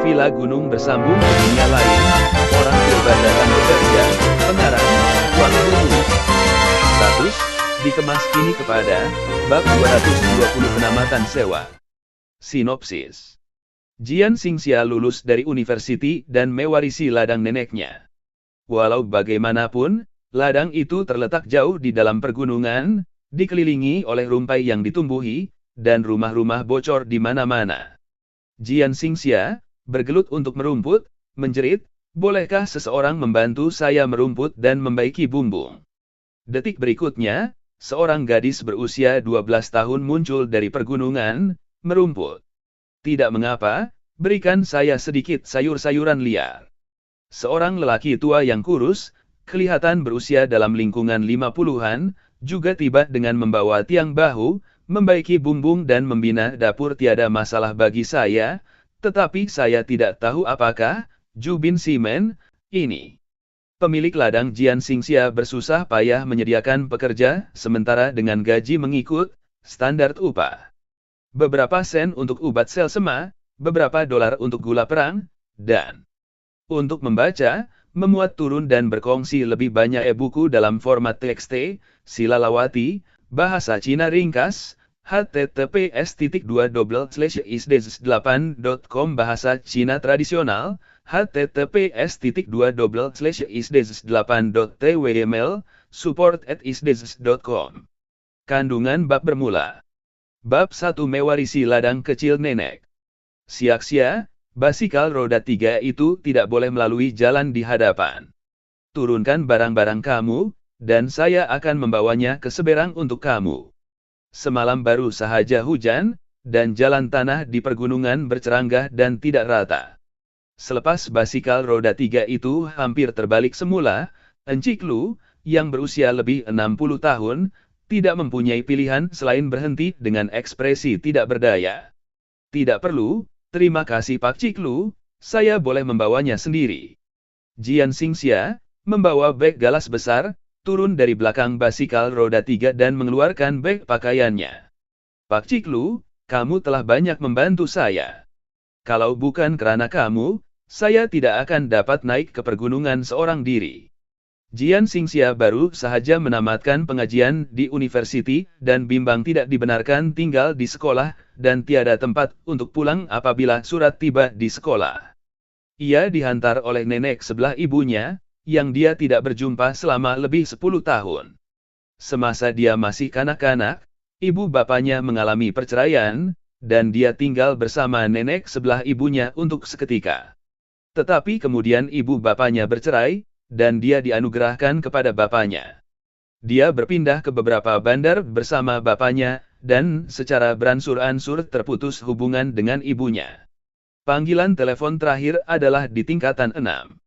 Villa Gunung bersambung ke dunia lain, orang berubah datang bekerja, pengarang, uang bulu. Status, dikemas kini kepada, bab 220 penamatan sewa. Sinopsis. Jian Xingxia lulus dari universiti dan mewarisi ladang neneknya. Walau bagaimanapun, ladang itu terletak jauh di dalam pergunungan, dikelilingi oleh rumpai yang ditumbuhi, dan rumah-rumah bocor di mana-mana. Jian Xingxia bergelut untuk merumput, menjerit, "Bolehkah seseorang membantu saya merumput dan membaiki bumbung?" Detik berikutnya, seorang gadis berusia 12 tahun muncul dari pergunungan, merumput. "Tidak mengapa, berikan saya sedikit sayur-sayuran liar." Seorang lelaki tua yang kurus, kelihatan berusia dalam lingkungan 50-an, juga tiba dengan membawa tiang bahu, membaiki bumbung dan membina dapur. "Tiada masalah bagi saya, tetapi saya tidak tahu apakah Jubin Simen ini." Pemilik ladang Jian Xingxia bersusah payah menyediakan pekerja, sementara dengan gaji mengikut standar upah. Beberapa sen untuk ubat selsema, beberapa dolar untuk gula perang, dan untuk membaca, memuat turun dan berkongsi lebih banyak e-buku dalam format TXT, Silalawati, bahasa Cina ringkas, https://isdes8.com bahasa Cina tradisional, https://isdes8.twml, support@isdes.com. Kandungan bab bermula. Bab 1 mewarisi ladang kecil nenek. Siak-sia, basikal roda 3 itu tidak boleh melalui jalan di hadapan. Turunkan barang-barang kamu, dan saya akan membawanya ke seberang untuk kamu. Semalam baru sahaja hujan, dan jalan tanah di pergunungan berceranggah dan tidak rata. Selepas basikal roda 3 itu hampir terbalik semula, Encik Lu, yang berusia lebih 60 tahun, tidak mempunyai pilihan selain berhenti dengan ekspresi tidak berdaya. "Tidak perlu, terima kasih Pak Cik Lu, saya boleh membawanya sendiri." Jian Xingxia membawa beg galas besar, turun dari belakang basikal roda 3 dan mengeluarkan beg pakaiannya. "Pak Cik Lu, kamu telah banyak membantu saya. Kalau bukan karena kamu, saya tidak akan dapat naik ke pergunungan seorang diri." Jian Xingxia baru sahaja menamatkan pengajian di universiti, dan bimbang tidak dibenarkan tinggal di sekolah, dan tiada tempat untuk pulang apabila surat tiba di sekolah. Ia dihantar oleh nenek sebelah ibunya, yang dia tidak berjumpa selama lebih 10 tahun. Semasa dia masih kanak-kanak, ibu bapaknya mengalami perceraian, dan dia tinggal bersama nenek sebelah ibunya untuk seketika. Tetapi kemudian ibu bapaknya bercerai, dan dia dianugerahkan kepada bapaknya. Dia berpindah ke beberapa bandar bersama bapaknya, dan secara beransur-ansur terputus hubungan dengan ibunya. Panggilan telepon terakhir adalah di tingkatan 6.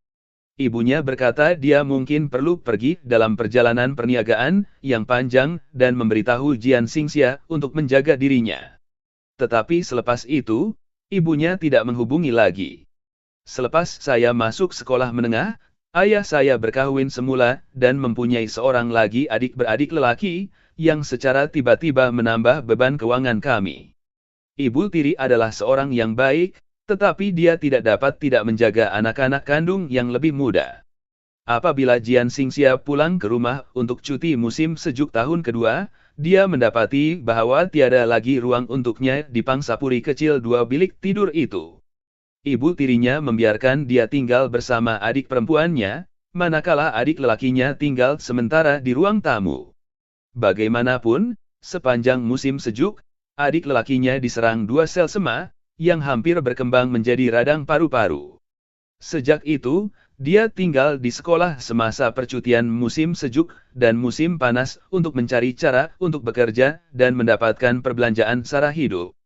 Ibunya berkata dia mungkin perlu pergi dalam perjalanan perniagaan yang panjang, dan memberitahu Jian Xingxia untuk menjaga dirinya. Tetapi selepas itu, ibunya tidak menghubungi lagi. "Selepas saya masuk sekolah menengah, ayah saya berkahwin semula, dan mempunyai seorang lagi adik-beradik lelaki, yang secara tiba-tiba menambah beban keuangan kami. Ibu tiri adalah seorang yang baik, tetapi dia tidak dapat tidak menjaga anak-anak kandung yang lebih muda." Apabila Jian Xingxia pulang ke rumah untuk cuti musim sejuk tahun kedua, dia mendapati bahwa tiada lagi ruang untuknya di pangsapuri kecil 2 bilik tidur itu. Ibu tirinya membiarkan dia tinggal bersama adik perempuannya, manakala adik lelakinya tinggal sementara di ruang tamu. Bagaimanapun, sepanjang musim sejuk, adik lelakinya diserang 2 sel sema, yang hampir berkembang menjadi radang paru-paru. Sejak itu, dia tinggal di sekolah semasa percutian musim sejuk dan musim panas untuk mencari cara untuk bekerja dan mendapatkan perbelanjaan sara hidup.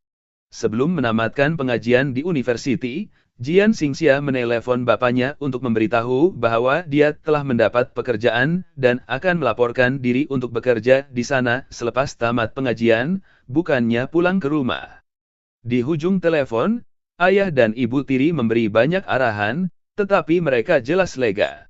Sebelum menamatkan pengajian di universiti, Jian Xingxia menelepon bapaknya untuk memberitahu bahwa dia telah mendapat pekerjaan dan akan melaporkan diri untuk bekerja di sana selepas tamat pengajian, bukannya pulang ke rumah. Di ujung telepon, ayah dan ibu tiri memberi banyak arahan, tetapi mereka jelas lega.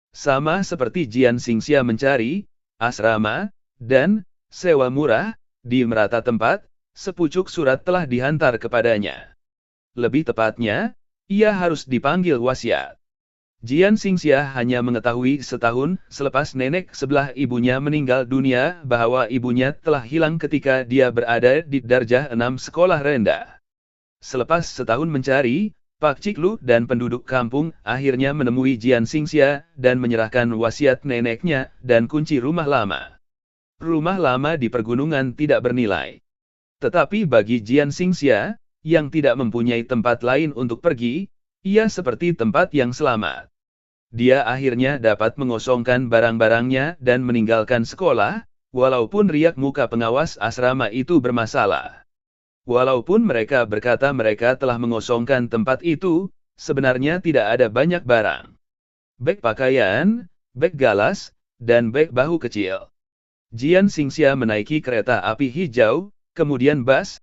Sama seperti Jian Xingxia mencari asrama dan sewa murah di merata tempat, sepucuk surat telah dihantar kepadanya. Lebih tepatnya, ia harus dipanggil wasiat. Jian Xingxia hanya mengetahui setahun selepas nenek sebelah ibunya meninggal dunia bahwa ibunya telah hilang ketika dia berada di darjah 6 sekolah rendah. Selepas setahun mencari, Pak Ciklu dan penduduk kampung akhirnya menemui Jian Xingxia dan menyerahkan wasiat neneknya dan kunci rumah lama. Rumah lama di pergunungan tidak bernilai. Tetapi bagi Jian Xingxia, yang tidak mempunyai tempat lain untuk pergi, ia seperti tempat yang selamat. Dia akhirnya dapat mengosongkan barang-barangnya dan meninggalkan sekolah, walaupun riak muka pengawas asrama itu bermasalah. Walaupun mereka berkata mereka telah mengosongkan tempat itu, sebenarnya tidak ada banyak barang. Beg pakaian, beg galas, dan beg bahu kecil. Jian Xingxia menaiki kereta api hijau, kemudian bus,